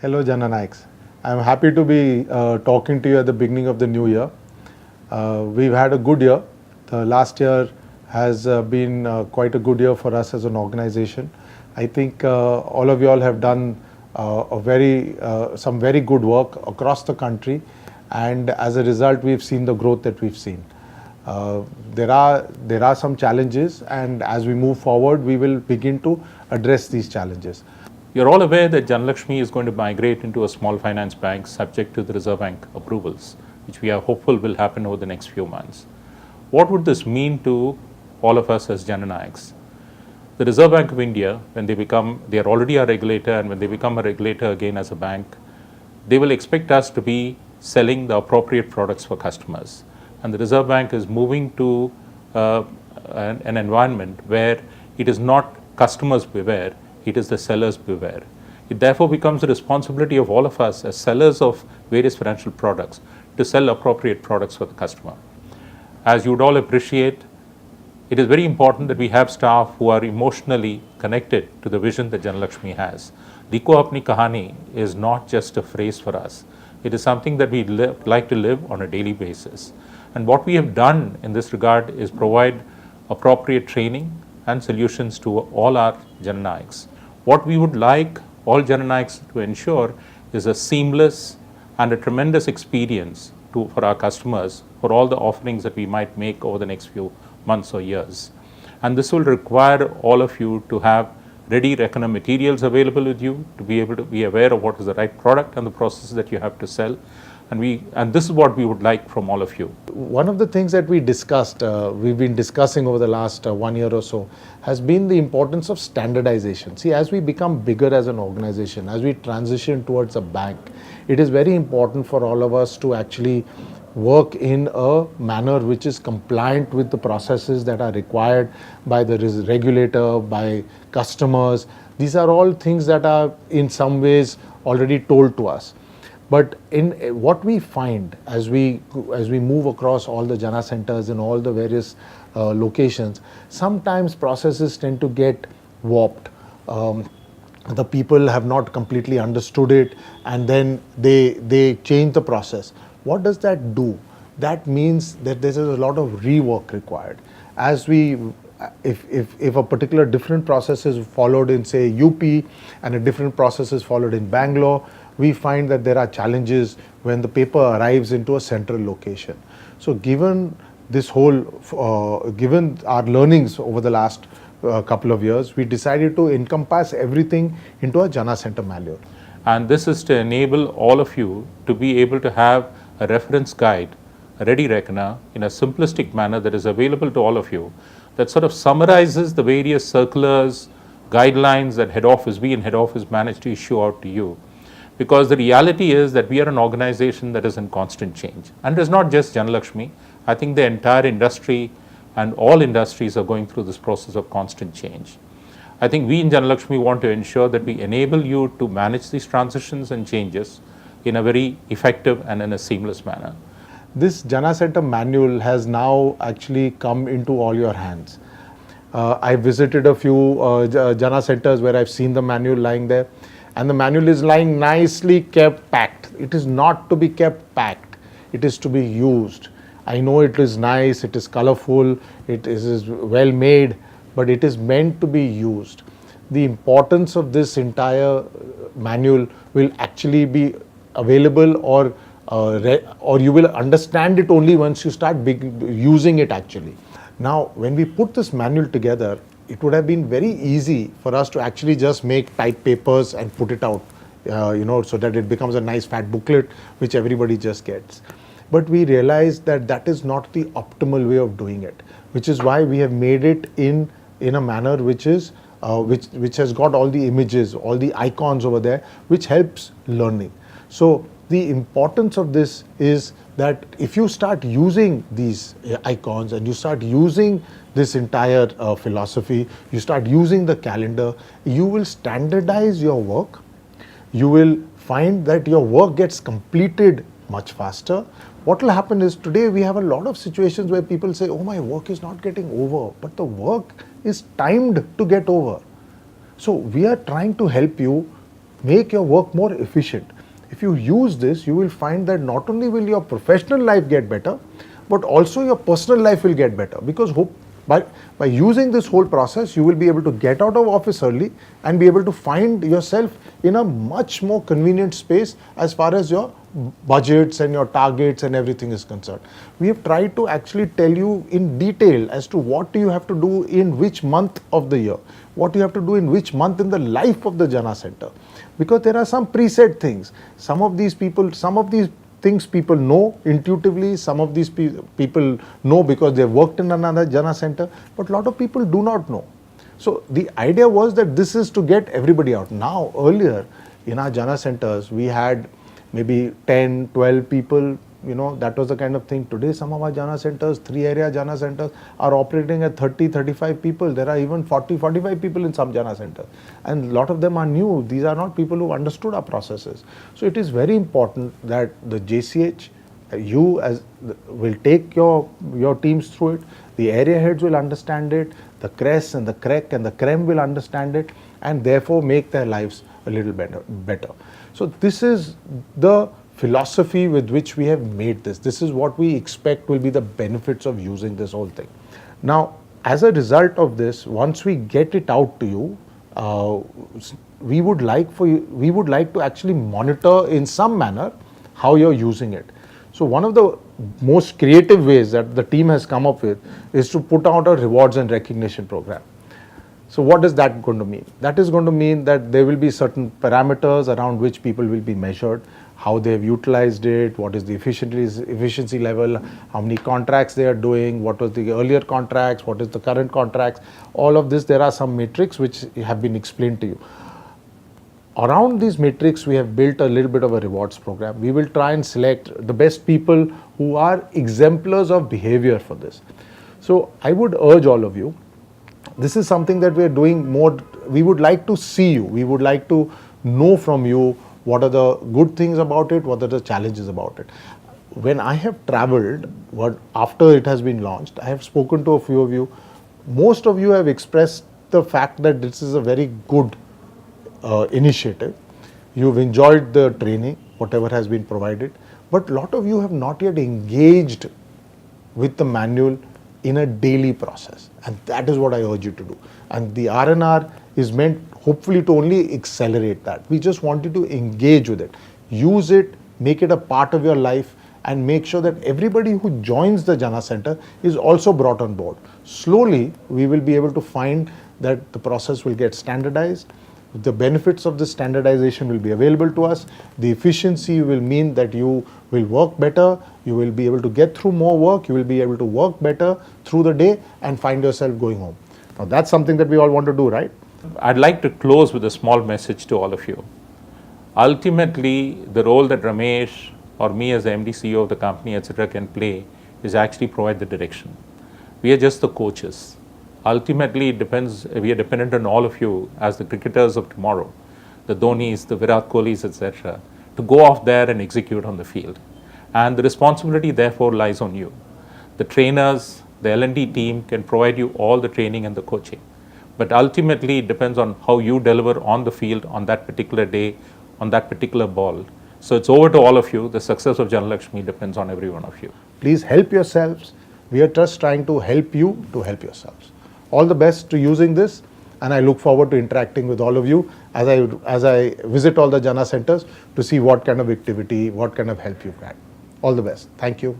Hello, Jana. I'm happy to be talking to you at the beginning of the new year. We've had a good year. The last year has been quite a good year for us as an organization. I think all of you all have done some very good work across the country, and as a result, we've seen the growth that we've seen. There are some challenges, and as we move forward, we will begin to address these challenges. You're all aware that Janalakshmi is going to migrate into a small finance bank subject to the Reserve Bank approvals, which we are hopeful will happen over the next few months. What would this mean to all of us as Jananayaks? The Reserve Bank of India, when they are already a regulator, and when they become a regulator again as a bank, they will expect us to be selling the appropriate products for customers. And the Reserve Bank is moving to an environment where it is not customers beware, it is the sellers beware. It therefore becomes the responsibility of all of us as sellers of various financial products to sell appropriate products for the customer. As you would all appreciate, it is very important that we have staff who are emotionally connected to the vision that Janalakshmi has. Diko Apni Kahani is not just a phrase for us. It is something that we like to live on a daily basis. And what we have done in this regard is provide appropriate training and solutions to all our Jananayaks. What we would like all Jananayaks to ensure is a seamless and a tremendous experience for our customers for all the offerings that we might make over the next few months or years. And this will require all of you to have ready reckoner materials available with you, to be able to be aware of what is the right product and the processes that you have to sell. And this is what we would like from all of you. One of the things that we've been discussing over the last 1 year or so, has been the importance of standardization. See, as we become bigger as an organization, as we transition towards a bank, it is very important for all of us to actually work in a manner which is compliant with the processes that are required by the regulator, by customers. These are all things that are in some ways already told to us. But in what we find as we move across all the Jana centers in all the various locations, sometimes processes tend to get warped. The people have not completely understood it, and then they change the process. What does that do? That means that there is a lot of rework required. If a particular different process is followed in, say, UP, and a different process is followed in Bangalore, we find that there are challenges when the paper arrives into a central location. So given our learnings over the last couple of years, we decided to encompass everything into a Jana Center manual. And this is to enable all of you to be able to have a reference guide, a ready reckoner, in a simplistic manner that is available to all of you, that sort of summarizes the various circulars, guidelines that we in head office manage to issue out to you. Because the reality is that we are an organization that is in constant change. And it's not just Janalakshmi. I think the entire industry and all industries are going through this process of constant change. I think we in Janalakshmi want to ensure that we enable you to manage these transitions and changes in a very effective and in a seamless manner. This Jana Center manual has now actually come into all your hands. I visited a few Jana centers where I've seen the manual lying there, and the manual is lying nicely kept packed. It is not to be kept packed, it is to be used. I know it is nice, it is colorful, it is well made, but it is meant to be used. The importance of this entire manual will actually be available, or you will understand it only once you start using it actually. Now, when we put this manual together, it would have been very easy for us to actually just make type papers and put it out, so that it becomes a nice fat booklet which everybody just gets. But we realized that that is not the optimal way of doing it, which is why we have made it in a manner which has got all the images, all the icons over there, which helps learning. So the importance of this is that if you start using these icons and you start using this entire philosophy, you start using the calendar, you will standardize your work. You will find that your work gets completed much faster. What will happen is, today we have a lot of situations where people say, oh, my work is not getting over, but the work is timed to get over. So we are trying to help you make your work more efficient. If you use this, you will find that not only will your professional life get better, but also your personal life will get better, because by using this whole process, you will be able to get out of office early and be able to find yourself in a much more convenient space as far as your budgets and your targets and everything is concerned. We have tried to actually tell you in detail as to what do you have to do in which month of the year, what you have to do in which month in the life of the Jana Center, because there are some preset things. Some of these things people know intuitively, some of these people know because they worked in another Jana Center, but a lot of people do not know. So the idea was that this is to get everybody out. Now, earlier in our Jana Centers, we had maybe 10, 12 people, that was the kind of thing. Today, some of our Jana Centers, 3-area Jana Centers are operating at 30, 35 people. There are even 40, 45 people in some Jana Centers. And a lot of them are new. These are not people who understood our processes. So it is very important that the JCH, will take your teams through it. The area heads will understand it. The CRES and the CREC and the CREM will understand it, and therefore make their lives a little better. So this is the philosophy with which we have made this. This is what we expect will be the benefits of using this whole thing. Now, as a result of this, once we get it out to you, we would like to actually monitor in some manner how you're using it. So one of the most creative ways that the team has come up with is to put out a rewards and recognition program. So what is that going to mean? That is going to mean that there will be certain parameters around which people will be measured, how they have utilized it, what is the efficiency level, how many contracts they are doing, what was the earlier contracts, what is the current contracts. All of this, there are some metrics which have been explained to you. Around these metrics, we have built a little bit of a rewards program. We will try and select the best people who are exemplars of behavior for this. So I would urge all of you, this is something that we are doing more. We would like to see you. We would like to know from you what are the good things about it, what are the challenges about it. When I have traveled, after it has been launched, I have spoken to a few of you. Most of you have expressed the fact that this is a very good initiative. You've enjoyed the training, whatever has been provided, but a lot of you have not yet engaged with the manual in a daily process, and that is what I urge you to do. And the R&R is meant hopefully to only accelerate that. We just want you to engage with it, use it, make it a part of your life, and make sure that everybody who joins the Jana Center is also brought on board. Slowly, we will be able to find that the process will get standardized. The benefits of the standardization will be available to us. The efficiency will mean that you will work better, you will be able to get through more work, you will be able to work better through the day and find yourself going home. Now that's something that we all want to do, right? I'd like to close with a small message to all of you. Ultimately, the role that Ramesh or me as the MD CEO of the company, etc., can play is actually provide the direction. We are just the coaches. Ultimately, we are dependent on all of you as the cricketers of tomorrow, the Dhonis, the Virat Kohlis, etc., to go off there and execute on the field. And the responsibility, therefore, lies on you. The trainers, the L&D team can provide you all the training and the coaching. But ultimately, it depends on how you deliver on the field on that particular day, on that particular ball. So it's over to all of you. The success of Jana Lakshmi depends on every one of you. Please help yourselves. We are just trying to help you to help yourselves. All the best to using this, and I look forward to interacting with all of you as I visit all the Jana centers to see what kind of activity, what kind of help you've had. All the best. Thank you.